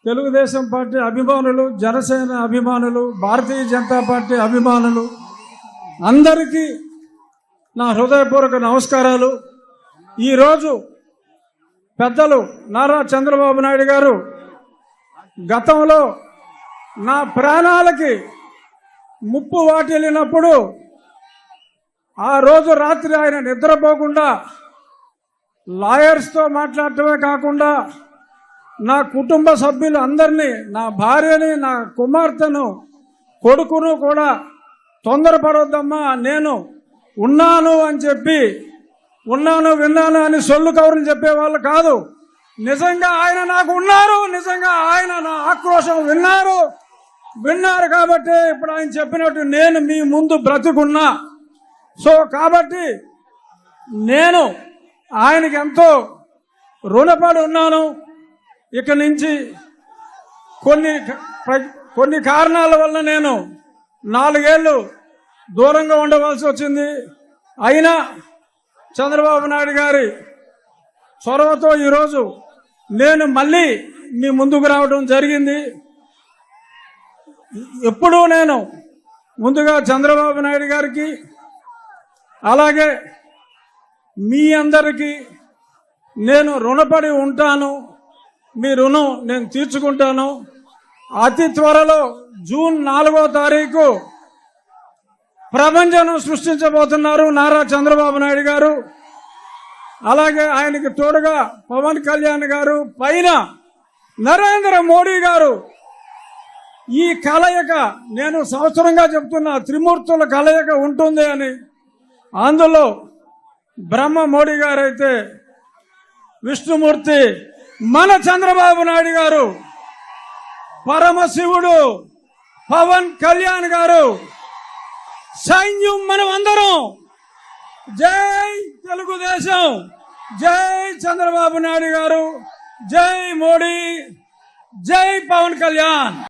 Telugu Desam party అభిమానులు, జనసేన అభిమానులు, Bharatiya Janata party అభిమానులు అందరికీ నా హృదయపూర్వక నమస్కారాలు. ఈరోజు పెద్దలు నారా చంద్రబాబు నాయుడు గారు గతంలో నా ప్రాణాలకి ముప్పు వాటిల్లినప్పుడు ఆ రోజు రాత్రి ఆయన నిద్రపోకుండా లాయర్స్తో మాట్లాడటమే కాకుండా నా కుటుంబ సభ్యులు అందరినీ, నా భార్యని, నా కుమార్తెను, కొడుకును కూడా తొందరపడొద్దమ్మా, నేను ఉన్నాను అని చెప్పి, ఉన్నాను విన్నాను అని సొల్లు కబుర్లు చెప్పేవాళ్ళు కాదు. నిజంగా ఆయన నాకు ఉన్నారు, నిజంగా ఆయన నా ఆక్రోశం విన్నారు కాబట్టి ఇప్పుడు ఆయన చెప్పినట్టు నేను మీ ముందు బ్రతికున్నా. సో కాబట్టి నేను ఆయనకి ఎంతో రుణపడి ఉన్నాను. ఇక నుంచి కొన్ని కారణాల వల్ల నేను 4 ఏళ్ళు దూరంగా ఉండవలసి వచ్చింది. అయినా చంద్రబాబు నాయుడు గారి చొరవతో ఈరోజు నేను మళ్ళీ మీ ముందుకు రావడం జరిగింది. ఎప్పుడూ నేను ముందుగా చంద్రబాబు నాయుడు గారికి, అలాగే మీ అందరికీ నేను రుణపడి ఉంటాను. మీ రుణం నేను తీర్చుకుంటాను. అతి త్వరలో జూన్ 4వ తారీఖు ప్రపంచం సృష్టించబోతున్నారు నారా చంద్రబాబు నాయుడు గారు. అలాగే ఆయనకి తోడుగా పవన్ కళ్యాణ్ గారు, పైన నరేంద్ర మోడీ గారు. ఈ కలయిక నేను సంవత్సరంగా చెప్తున్న త్రిమూర్తుల కలయిక ఉంటుంది అని. అందులో బ్రహ్మ మోడీ గారు అయితే, విష్ణుమూర్తి మన చంద్రబాబు నాయుడు గారు, పరమశివుడు పవన్ కళ్యాణ్ గారు, సైన్యం మనం అందరం. జై తెలుగుదేశం, జై చంద్రబాబు నాయుడు గారు, జై మోడీ, జై పవన్ కళ్యాణ్.